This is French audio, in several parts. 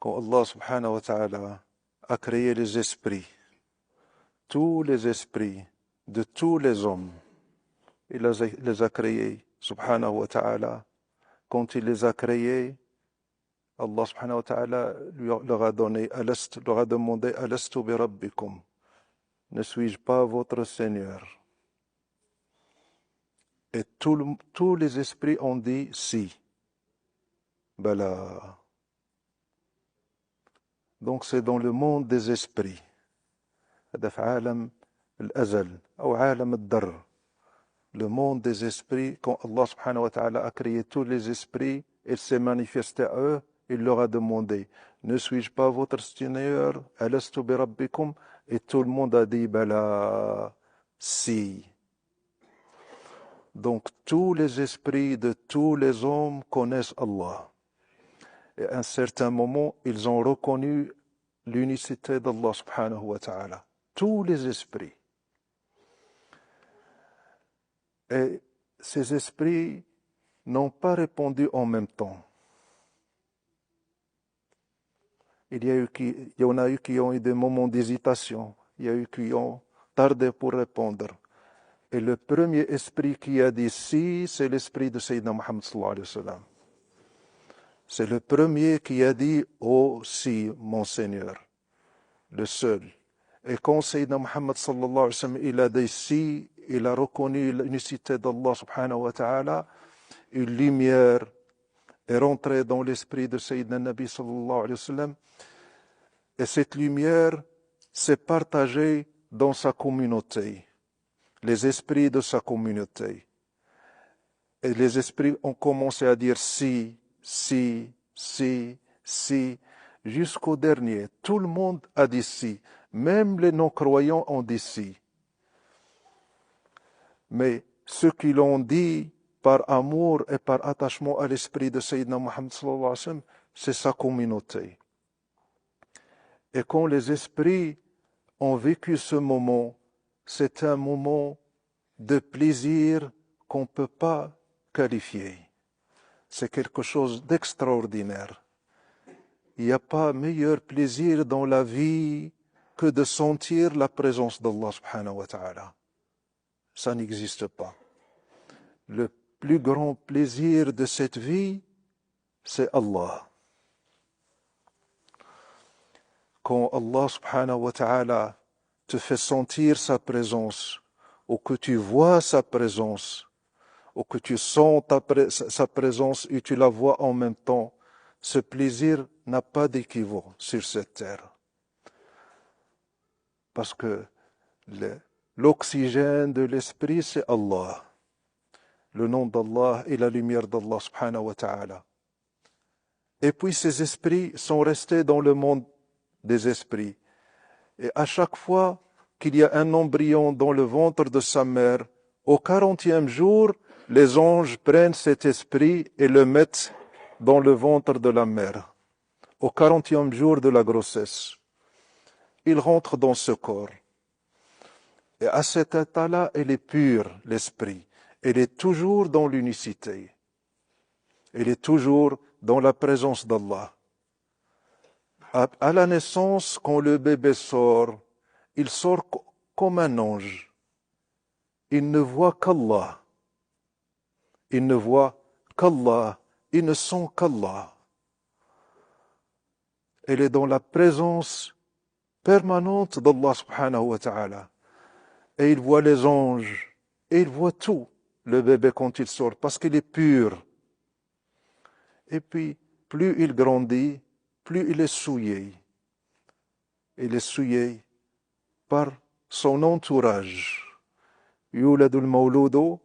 Quand Allah subhanahu wa ta'ala a créé les esprits, tous les esprits de tous les hommes, il les a créés, subhanahu wa ta'ala. Quand il les a créés, Allah subhanahu wa ta'ala leur a demandé Alastu bi rabbikum, ne suis-je pas votre Seigneur? Et tous les esprits ont dit si. Bala. Donc c'est dans le monde des esprits. هذا في عالم الأزل أو عالم الذر. Le monde des esprits, quand Allah subhanahu wa ta'ala a créé tous les esprits, il s'est manifesté à eux, il leur a demandé, ne suis-je pas votre Seigneur? Alastu bi rabbikum? Et tout le monde a dit, bala, si. Donc tous les esprits de tous les hommes connaissent Allah. Et à un certain moment, ils ont reconnu l'unicité d'Allah subhanahu wa ta'ala. Tous les esprits. Et ces esprits n'ont pas répondu en même temps. Il y en a eu qui ont eu des moments d'hésitation. Il y a eu qui ont tardé pour répondre. Et le premier esprit qui a dit si, c'est l'esprit de Sayyidina Muhammad sallallahu alayhi wa sallam. C'est le premier qui a dit oh si, mon Seigneur, le seul. Et quand Sayyidina Muhammad sallallahu alayhi wa sallam, il a dit si, il a reconnu l'unicité d'Allah subhanahu wa ta'ala, une lumière est rentrée dans l'esprit de Sayyidina Nabi sallallahu alayhi wa sallam, et cette lumière s'est partagée dans sa communauté, les esprits de sa communauté. Et les esprits ont commencé à dire si, si, si, si, jusqu'au dernier. Tout le monde a dit si. Même les non-croyants ont dit si. Mais ceux qui l'ont dit par amour et par attachement à l'esprit de Sayyidina Muhammad sallallahu alayhi wa sallam, c'est sa communauté. Et quand les esprits ont vécu ce moment, c'est un moment de plaisir qu'on ne peut pas qualifier. C'est quelque chose d'extraordinaire. Il n'y a pas meilleur plaisir dans la vie que de sentir la présence d'Allah subhanahu wa ta'ala. Ça n'existe pas. Le plus grand plaisir de cette vie, c'est Allah. Quand Allah subhanahu wa ta'ala te fait sentir sa présence, ou que tu vois sa présence, ou que tu sens sa présence et tu la vois en même temps, ce plaisir n'a pas d'équivalent sur cette terre. Parce que l'oxygène de l'esprit, c'est Allah. Le nom d'Allah et la lumière d'Allah subhanahu wa ta'ala. Et puis ces esprits sont restés dans le monde des esprits. Et à chaque fois qu'il y a un embryon dans le ventre de sa mère, au 40e jour, les anges prennent cet esprit et le mettent dans le ventre de la mère. Au 40e jour de la grossesse, il rentre dans ce corps. Et à cet état-là, il est pur, l'esprit. Il est toujours dans l'unicité. Il est toujours dans la présence d'Allah. À la naissance, quand le bébé sort, il sort comme un ange. Il ne voit qu'Allah. Il ne voit qu'Allah. Il ne sent qu'Allah. Il est dans la présence permanente d'Allah subhanahu wa ta'ala. Et il voit les anges. Et il voit tout, le bébé, quand il sort, parce qu'il est pur. Et puis, plus il grandit, plus il est souillé. Il est souillé par son entourage. يولد المولود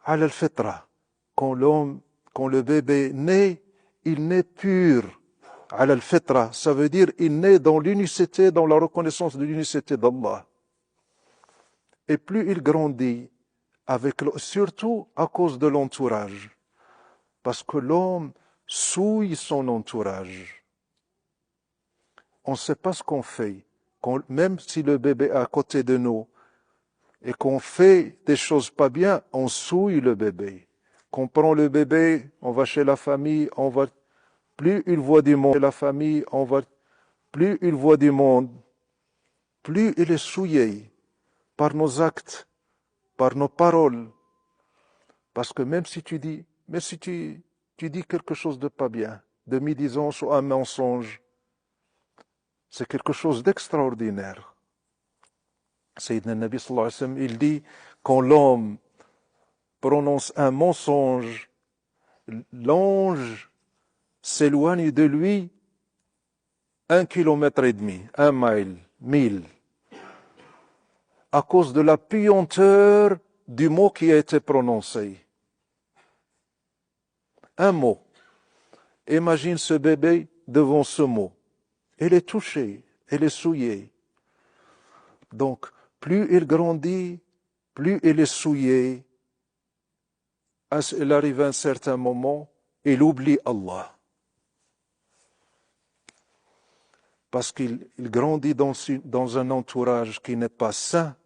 على الفطرة. Quand le bébé naît, il naît pur. على الفطرة, ça veut dire il naît dans l'unicité, dans la reconnaissance de l'unicité d'Allah. Et plus il grandit, surtout à cause de l'entourage. Parce que l'homme souille son entourage. On ne sait pas ce qu'on fait. Même si le bébé est à côté de nous et qu'on fait des choses pas bien, on souille le bébé. Qu'on prend le bébé, on va chez la famille, plus il voit du monde, et la famille, plus il voit du monde, plus il est souillé par nos actes, par nos paroles. Parce que même si tu dis quelque chose de pas bien, de médisance ou un mensonge, c'est quelque chose d'extraordinaire. Sayyidina Nabi sallallahu alayhi wa sallam, il dit, quand l'homme prononce un mensonge, l'ange s'éloigne de lui 1,5 kilomètre, 1 mile, 1000, à cause de la puanteur du mot qui a été prononcé. Un mot. Imagine ce bébé devant ce mot. Elle est touchée, elle est souillée. Donc, plus il grandit, plus il est souillé. Il arrive à un certain moment, il oublie Allah. Parce qu'il grandit dans un entourage qui n'est pas sain.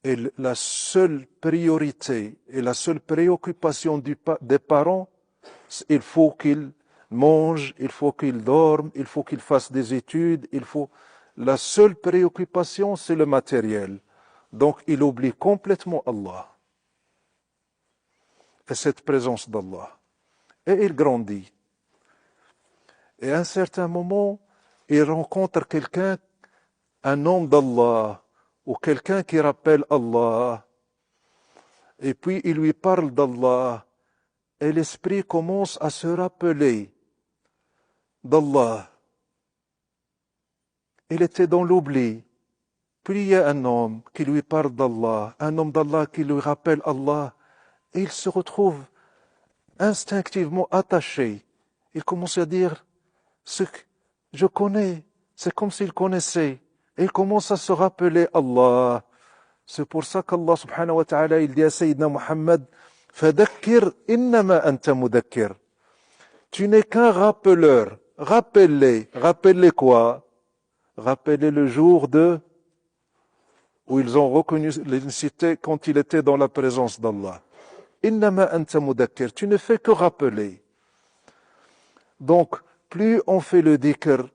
Et la seule priorité et la seule préoccupation des parents, il faut qu'ils mangent, il faut qu'ils dorment, il faut qu'ils fassent des études, la seule préoccupation, c'est le matériel. Donc, il oublie complètement Allah. Et cette présence d'Allah. Et il grandit. Et à un certain moment, il rencontre quelqu'un, un homme d'Allah, ou quelqu'un qui rappelle Allah. Et puis, il lui parle d'Allah. Et l'esprit commence à se rappeler d'Allah. Il était dans l'oubli. Puis il y a un homme qui lui parle d'Allah, un homme d'Allah qui lui rappelle Allah. Et il se retrouve instinctivement attaché. Il commence à dire, ce que je connais, c'est comme s'il connaissait. Et il commence à se rappeler Allah. C'est pour ça qu'Allah subhanahu wa ta'ala, il dit à Sayyidina Muhammad, Fadakkir innama anta mudakkir. Tu n'es qu'un rappeleur. Rappelle-les. Rappelle-les quoi? Rappelle-les le jour où ils ont reconnu l'unicité quand il était dans la présence d'Allah. Innama anta mudakkir. Tu ne fais que rappeler. Donc, plus on fait le dhikr,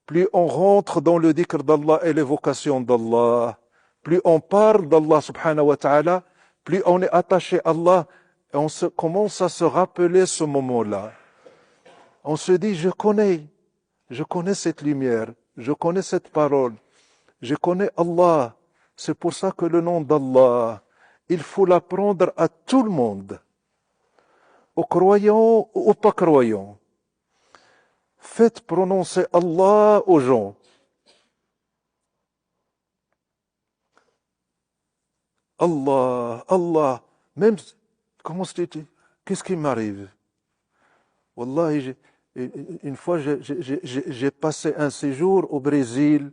plus on rentre dans le dhikr d'Allah et l'évocation d'Allah, plus on parle d'Allah subhanahu wa ta'ala, plus on est attaché à Allah, et on commence à se rappeler ce moment-là. On se dit, je connais cette lumière, je connais cette parole, je connais Allah. C'est pour ça que le nom d'Allah, il faut l'apprendre à tout le monde, aux croyants ou aux pas croyants. Faites prononcer Allah aux gens. Allah, Allah, même, comment c'était, qu'est-ce qui m'arrive? Wallahi, une fois, j'ai passé un séjour au Brésil.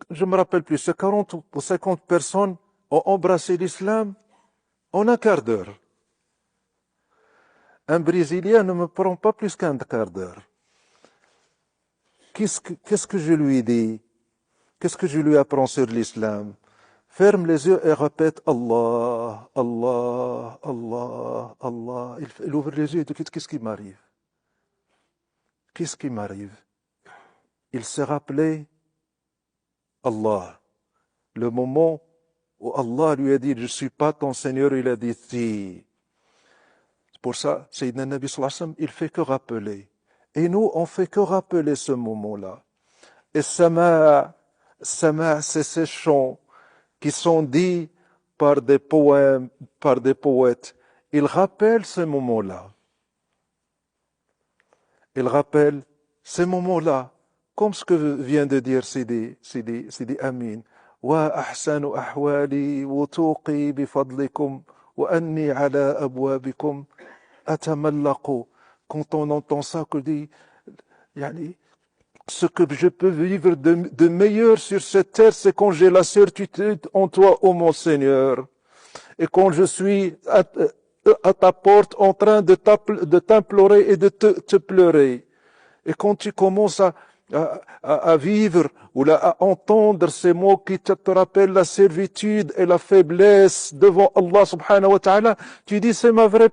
Je me rappelle plus, c'est 40 ou 50 personnes ont embrassé l'islam en un quart d'heure. Un Brésilien ne me prend pas plus qu'un quart d'heure. Qu'est-ce que je lui dis? Qu'est-ce que je lui apprends sur l'islam? Ferme les yeux et répète Allah, Allah, Allah, Allah. Il ouvre les yeux et dit, qu'est-ce qui m'arrive? Qu'est-ce qui m'arrive? Il s'est rappelé Allah. Le moment où Allah lui a dit, je ne suis pas ton Seigneur, il a dit, si. C'est pour ça, Sayyidina Nabi sallallahu alayhi wa sallam, il fait que rappeler. Et nous, on fait que rappeler ce moment-là. Et sama, c'est ces chants qui sont dits par des poèmes, par des poètes. Ils rappellent ce moment-là. Ils rappellent ces moments-là. Comme ce que vient de dire Sidi Amin. Wa ahsanu ahwali wutuqi bifadlikum wa anni ala abwabikum atamallaqu. Quand on entend ça, que dit, yani, ce que je peux vivre de meilleur sur cette terre, c'est quand j'ai la certitude en toi, ô mon Seigneur. Et quand je suis à ta porte en train de t'implorer et de te pleurer. Et quand tu commences à vivre ou à entendre ces mots qui te rappellent la servitude et la faiblesse devant Allah subhanahu wa ta'ala, tu dis c'est ma vraie